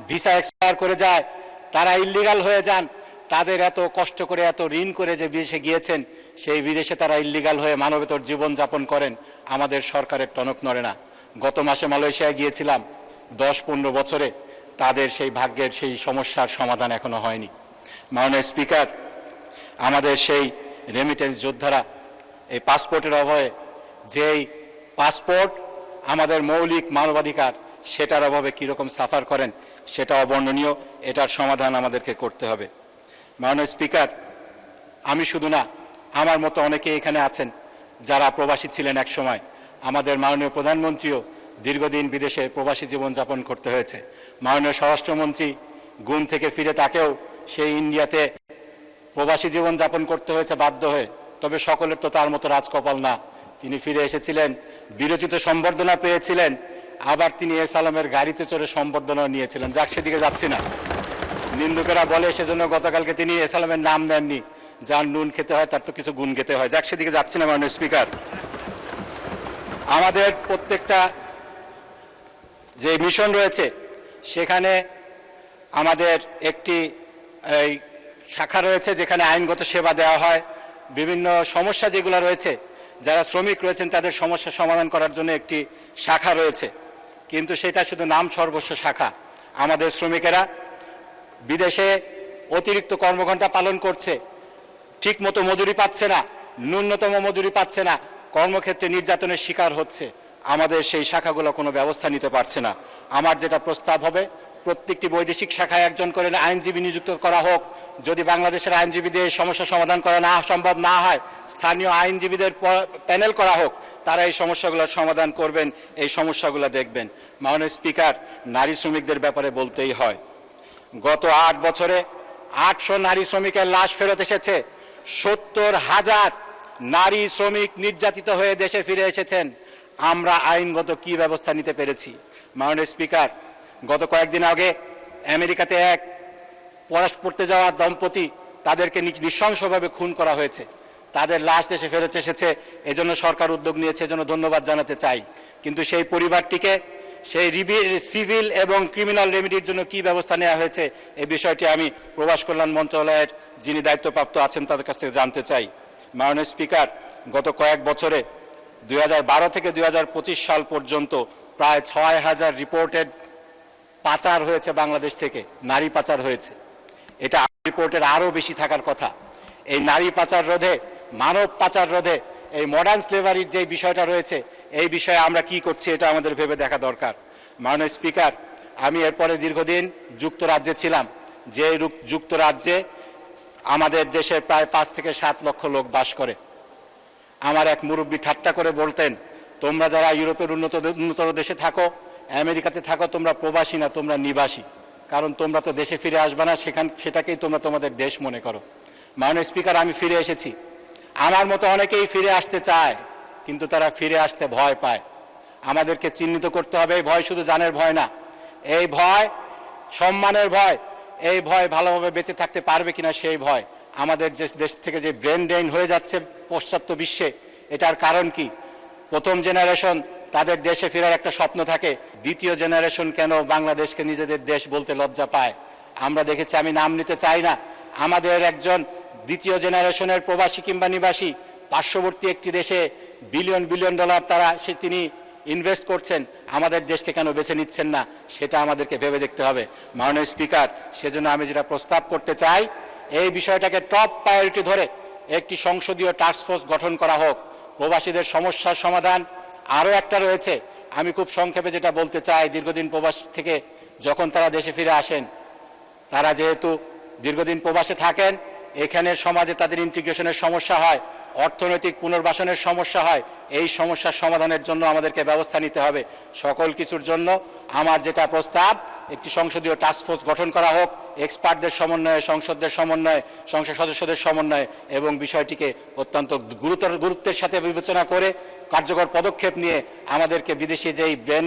Visa expire করে যায়, তারা ইল্লিগাল হয়ে যান, তাদের এত কষ্ট করে এত ঋণ করে যে বিদেশে গিয়েছেন, সেই বিদেশে তারা ইল্লিগাল হয়ে মানবেতর জীবন যাপন করেন, আমাদের সরকারের টনক নড়ে না। গত মাসে মালয়েশিয়ায় গিয়েছিলাম, 10-15 বছরে তাদের সেই ভাগ্যের সেই সমস্যার সমাধান এখনো হয়নি। মাননীয় স্পিকার, আমাদের সেই রেমিটেন্স যোদ্ধারা এই পাসপোর্টের অভাবে, যেই পাসপোর্ট আমাদের মৌলিক মানবাধিকার, সেটার অভাবে কীরকম সাফার করেন সেটা অবর্ণনীয়। এটার সমাধান আমাদেরকে করতে হবে। মাননীয় স্পিকার, আমি শুধু না, আমার মতো অনেকে এখানে আছেন যারা প্রবাসী ছিলেন এক সময়। আমাদের মাননীয় প্রধানমন্ত্রীও দীর্ঘদিন বিদেশে প্রবাসী জীবনযাপন করতে হয়েছে। মাননীয় স্বরাষ্ট্রমন্ত্রী গুম থেকে ফিরে তাকেও সেই ইন্ডিয়াতে প্রবাসী জীবনযাপন করতে হয়েছে বাধ্য হয়ে। তবে সকলের তো তার মতো রাজকপাল না। তিনি ফিরে এসেছিলেন, বিরচিত সম্বর্ধনা পেয়েছিলেন, আবার তিনি এসালামের গাড়িতে চড়ে সম্বর্ধনা নিয়েছিলেন। যাক, সেদিকে যাচ্ছি না। নিন্দুকেরা বলে সেজন্য গতকালকে তিনি এসালামের নাম দেননি। যার নুন খেতে হয় তার তো কিছু গুণ খেতে হয়। যাক, সেদিকে যাচ্ছি না। মাননীয় স্পিকার, আমাদের প্রত্যেকটা যে মিশন রয়েছে সেখানে আমাদের একটি এই শাখা রয়েছে যেখানে আইনগত সেবা দেওয়া হয়। বিভিন্ন সমস্যা যেগুলো রয়েছে, যারা শ্রমিক রয়েছেন তাদের সমস্যা সমাধান করার জন্য একটি শাখা রয়েছে, কিন্তু সেটা শুধু নাম সর্বস্ব শাখা। আমাদের শ্রমিকেরা বিদেশে অতিরিক্ত কর্মঘণ্টা পালন করছে, ঠিক মতো মজুরি পাচ্ছে না, ন্যূনতম মজুরি পাচ্ছে না, কর্মক্ষেত্রে নির্যাতনের শিকার হচ্ছে। আমাদের সেই শাখাগুলো কোনো ব্যবস্থা নিতে পারছে না। আমার যেটা প্রস্তাব হবে, প্রত্যেকটি বৈদেশিক শাখায় একজন করে আইনজীবী নিযুক্ত করা হোক। যদি বাংলাদেশের আইনজীবীদের সমস্যা সমাধান করা সম্ভব না হয়, স্থানীয় আইনজীবীদের প্যানেল করা হোক, তারা এই সমস্যাগুলোর সমাধান করবেন, এই সমস্যাগুলো দেখবেন। মাননীয় স্পিকার, নারী শ্রমিকদের ব্যাপারে বলতেই হয়, গত 8 বছরে 800 নারী শ্রমিকের লাশ ফেরত এসেছে। 70,000 নারী শ্রমিক নির্যাতিত হয়ে দেশে ফিরে এসেছেন। আমরা আইনগত কি ব্যবস্থা নিতে পেরেছি? মাননীয় স্পিকার, গত কয়েকদিন আগে আমেরিকাতে এক পড়তে যাওয়া দম্পতি, তাদেরকে নৃশংসভাবে খুন করা হয়েছে। তাদের লাশ দেশে ফেরত এসেছে, এজন্য সরকার উদ্যোগ নিয়েছে, এজন্য ধন্যবাদ জানাতে চাই। কিন্তু সেই পরিবারটিকে সেই সিভিল এবং ক্রিমিনাল রেমিডির জন্য কি ব্যবস্থা নেওয়া হয়েছে, এই বিষয়টি আমি প্রবাস কল্যাণ মন্ত্রণালয়ের যিনি দায়িত্বপ্রাপ্ত আছেন তাদের কাছ থেকে জানতে চাই। মাননীয় স্পিকার, গত কয়েক বছরে 2012 থেকে 2025 সাল পর্যন্ত প্রায় 6,000 রিপোর্টেড পাচার হয়েছে বাংলাদেশ থেকে, নারী পাচার হয়েছে। এটা রিপোর্টের আরও বেশি থাকার কথা। এই নারী পাচার রোধে, মানব পাচার রোধে, এই মডার্ন স্লেভারির যে বিষয়টা রয়েছে, এই বিষয়ে আমরা কি করছি এটা আমাদের ভেবে দেখা দরকার। মাননীয় স্পিকার, আমি এরপরে দীর্ঘদিন যুক্তরাজ্যে ছিলাম, যে যুক্তরাজ্যে আমাদের দেশে প্রায় 5 থেকে 7 লক্ষ লোক বাস করে। আমার এক মুরব্বী ঠাট্টা করে বলতেন, তোমরা যারা ইউরোপের উন্নতর দেশে থাকো, আমেরিকাতে থাকো, তোমরা প্রবাসী না, তোমরা নিবাসী। কারণ তোমরা তো দেশে ফিরে আসবে না, সেটাকেই তোমরা তোমাদের দেশ মনে করো। মাননীয় স্পিকার, আমি ফিরে এসেছি। আমার মতো অনেকেই ফিরে আসতে চায়, কিন্তু তারা ফিরে আসতে ভয় পায়। আমাদেরকে চিহ্নিত করতে হবে, এই ভয় শুধু জানের ভয় না, এই ভয় সম্মানের ভয়। এই ভয় ভালোভাবে বেঁচে থাকতে পারবে কিনা সেই ভয়। আমাদের যে দেশ থেকে যে ব্রেন ড্রেন হয়ে যাচ্ছে পাশ্চাত্য বিশ্বে, এটার কারণ কি? প্রথম জেনারেশন তাদের দেশে ফেরার একটা স্বপ্ন থাকে, দ্বিতীয় জেনারেশন কেন বাংলাদেশকে নিজেদের দেশ বলতে লজ্জা পায়? আমরা দেখেছি, আমি নাম নিতে চাই না, আমাদের একজন দ্বিতীয় জেনারেশনের প্রবাসী কিংবা নিবাসী পার্শ্ববর্তী একটি দেশে বিলিয়ন বিলিয়ন ডলার তিনি ইনভেস্ট করছেন, আমাদের দেশকে কেন বেছে নিচ্ছেন না, সেটা আমাদেরকে ভেবে দেখতে হবে। মাননীয় স্পিকার, সেজন্য আমি যেটা প্রস্তাব করতে চাই, এই বিষয়টাকে টপ প্রায়োরিটি ধরে একটি সংসদীয় টাস্কফোর্স গঠন করা হোক। প্রবাসীদের সমস্যার সমাধান আরও একটা রয়েছে, আমি খুব সংক্ষেপে যেটা বলতে চাই। দীর্ঘদিন প্রবাস থেকে যখন তারা দেশে ফিরে আসেন, তারা যেহেতু দীর্ঘদিন প্রবাসে থাকেন, এখানের সমাজে তাদের ইন্টিগ্রেশনের সমস্যা হয়, অর্থনৈতিক পুনর্বাসনের সমস্যা হয়। এই সমস্যার সমাধানের জন্য আমাদেরকে ব্যবস্থা নিতে হবে। সকল কিছুর জন্য আমার যেটা প্রস্তাব, একটি সংসদীয় টাস্কফোর্স গঠন করা হোক, এক্সপার্টদের সমন্বয়ে, সংসদের সমন্বয়ে, সংসদ সদস্যদের সমন্বয়ে, এবং বিষয়টিকে অত্যন্ত গুরুত্বের সাথে বিবেচনা করে কার্যকর পদক্ষেপ নিয়ে আমাদেরকে বিদেশি যেই ব্রেন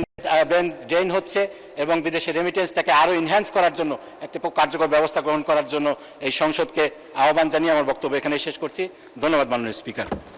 ড্রেন হচ্ছে এবং বিদেশি রেমিটেন্সটাকে আরও ইনহ্যান্স করার জন্য একটা কার্যকর ব্যবস্থা গ্রহণ করার জন্য এই সংসদকে আহ্বান জানিয়ে আমার বক্তব্য এখানে শেষ করছি। ধন্যবাদ মাননীয় স্পিকার।